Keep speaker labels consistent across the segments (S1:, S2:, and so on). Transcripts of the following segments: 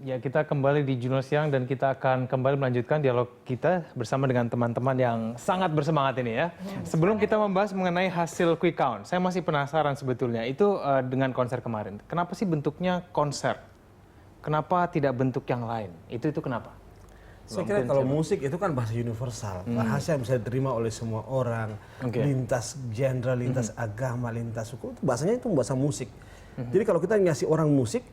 S1: Ya, kita kembali di Juno Siang dan kita akan kembali melanjutkan dialog kita bersama dengan teman-teman yang sangat bersemangat ini ya. Sebelum kita membahas mengenai hasil quick count, saya masih penasaran sebetulnya itu dengan konser kemarin. Kenapa sih bentuknya konser? Kenapa tidak bentuk yang lain? Itu kenapa?
S2: Saya kira kalau musik itu kan bahasa universal, bahasa yang bisa diterima oleh semua orang, lintas genre, lintas agama, lintas suku, itu bahasanya itu bahasa musik. Jadi kalau kita ngasih orang musik,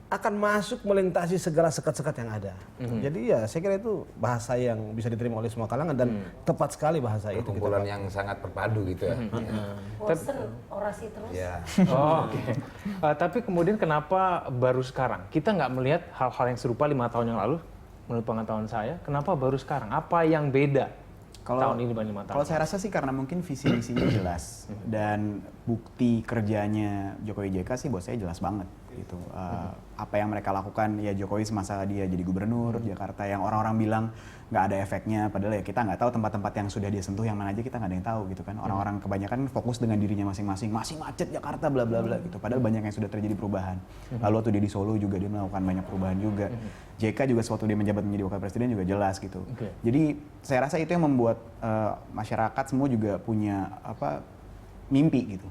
S2: akan masuk melintasi segala sekat-sekat yang ada. Jadi ya saya kira itu bahasa yang bisa diterima oleh semua kalangan dan tepat sekali bahasa itu.
S3: Kumpulan yang sangat berpadu gitu ya.
S4: Bosen orasi terus.
S3: Ya.
S1: Oh, oke. Tapi kemudian kenapa baru sekarang? Kita nggak melihat hal-hal yang serupa 5 tahun yang lalu, menurut pengetahuan saya. Kenapa baru sekarang? Apa yang beda tahun ini dibanding 5 tahun?
S5: Kalau saya rasa sih karena mungkin visi misinya jelas dan bukti kerjanya Jokowi JK sih buat saya jelas banget gitu. Apa yang mereka lakukan ya Jokowi semasa dia jadi gubernur Jakarta yang orang-orang bilang nggak ada efeknya, padahal ya kita nggak tahu tempat-tempat yang sudah dia sentuh yang mana aja, kita nggak ada yang tahu gitu kan. Orang-orang kebanyakan fokus dengan dirinya masing-masing, masih macet Jakarta bla bla bla gitu, padahal banyak yang sudah terjadi perubahan. Lalu waktu dia di Solo juga dia melakukan banyak perubahan juga. JK juga sewaktu dia menjabat menjadi wakil presiden juga jelas gitu. Jadi saya rasa itu yang membuat masyarakat semua juga punya mimpi gitu.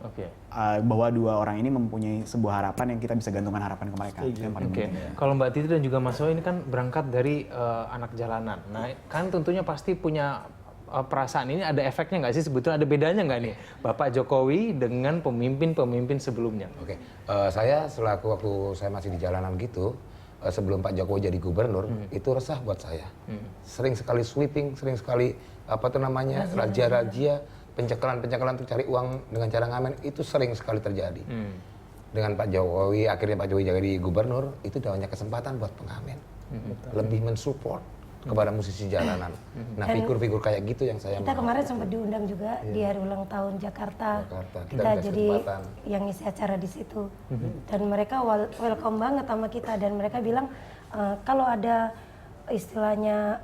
S5: Bahwa dua orang ini mempunyai sebuah harapan yang kita bisa gantungkan harapan ke mereka.
S1: Kalau Mbak Titi dan juga Mas Soe ini kan berangkat dari anak jalanan. Nah, kan tentunya pasti punya perasaan ini ada efeknya nggak sih sebetulnya, ada bedanya nggak nih Bapak Jokowi dengan pemimpin-pemimpin sebelumnya?
S3: Saya selaku waktu saya masih di jalanan gitu, sebelum Pak Jokowi jadi gubernur, itu resah buat saya. Sering sekali sweeping, sering sekali razia-razia, pencekalan untuk cari uang dengan cara ngamen, itu sering sekali terjadi. Dengan Pak Jokowi, akhirnya Pak Jokowi jadi gubernur, itu udah banyak kesempatan buat pengamen. Lebih mensupport kepada musisi jalanan. Nah, figur-figur kayak gitu yang saya
S4: Kita kemarin sempat diundang juga di hari ulang tahun Jakarta. Kita jadi yang ngisi acara di situ. Dan mereka welcome banget sama kita dan mereka bilang kalau ada istilahnya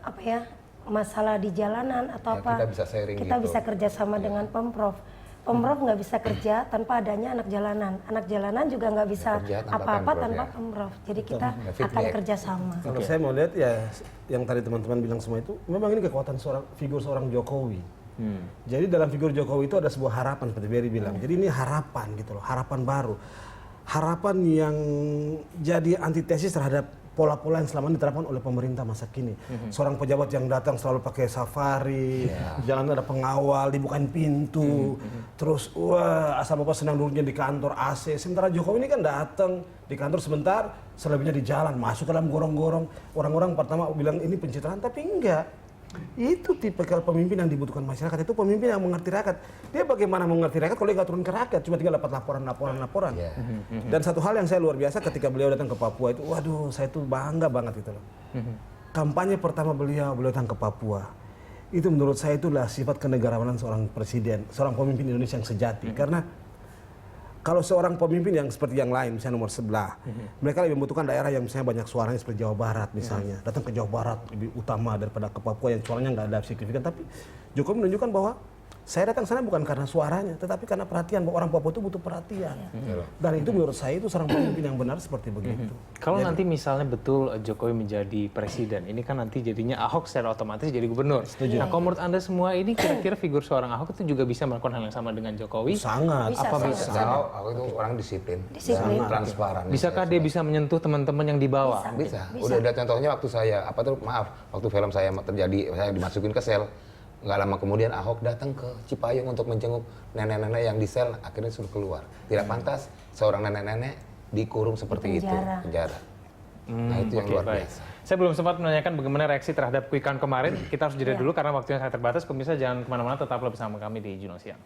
S4: masalah di jalanan atau
S3: kita bisa sharing
S4: kita
S3: gitu.
S4: bisa kerjasama dengan Pemprov. Pemprov nggak bisa kerja tanpa adanya anak jalanan. Anak jalanan juga nggak bisa apa-apa tanpa Pemprov. Jadi kita akan kerjasama.
S2: Kalau saya mau lihat ya, yang tadi teman-teman bilang semua itu, memang ini kekuatan figur seorang Jokowi. Jadi dalam figur Jokowi itu ada sebuah harapan seperti Berry bilang. Jadi ini harapan gitu loh, harapan baru. Harapan yang jadi antitesis terhadap pola-pola yang selama ini diterapkan oleh pemerintah masa kini. Seorang pejabat yang datang selalu pakai safari, jangan ada pengawal, dibukain pintu, terus wah asal bapak senang duduknya di kantor AC. Sementara Jokowi ini kan datang di kantor sebentar, selebihnya di jalan, masuk ke dalam gorong-gorong. Orang-orang pertama bilang ini pencitraan, tapi enggak. Itu tipe pemimpin yang dibutuhkan masyarakat, itu pemimpin yang mengerti rakyat. Dia bagaimana mengerti rakyat kalau dia nggak turun ke rakyat, cuma tinggal dapat laporan. Dan satu hal yang saya luar biasa ketika beliau datang ke Papua itu, waduh saya tuh bangga banget gitu loh. Kampanye pertama beliau datang ke Papua, itu menurut saya itulah sifat kenegarawanan seorang presiden, seorang pemimpin Indonesia yang sejati. Karena kalau seorang pemimpin yang seperti yang lain, misalnya nomor sebelah, mereka lebih membutuhkan daerah yang misalnya banyak suaranya seperti Jawa Barat misalnya. Datang ke Jawa Barat lebih utama daripada ke Papua yang suaranya nggak ada signifikan. Tapi Jokowi menunjukkan bahwa saya datang sana bukan karena suaranya, tetapi karena perhatian, bahwa orang Papua itu butuh perhatian. Dan itu menurut saya itu seorang pemimpin yang benar seperti begitu.
S1: Kalau nanti misalnya betul Jokowi menjadi presiden, ini kan nanti jadinya Ahok secara otomatis jadi gubernur. Nah, kalau menurut Anda semua ini kira-kira figur seorang Ahok itu juga bisa melakukan hal yang sama dengan Jokowi?
S2: Sangat.
S4: Apa bisa?
S3: Ahok itu orang disiplin.
S4: Transparan.
S1: Bisakah dia bisa menyentuh teman-teman yang di bawah?
S3: Bisa. Udah ada contohnya waktu saya, waktu film saya terjadi, saya dimasukin ke sel. Nggak lama kemudian Ahok datang ke Cipayung untuk menjenguk nenek-nenek yang di sel, akhirnya suruh keluar. Tidak pantas seorang nenek-nenek dikurung seperti itu, penjara. Nah itu yang luar biasa.
S1: Saya belum sempat menanyakan bagaimana reaksi terhadap quick count kemarin. Kita harus jeda dulu karena waktunya sangat terbatas. Pemirsa jangan kemana-mana, tetaplah bersama kami di Juno Siang.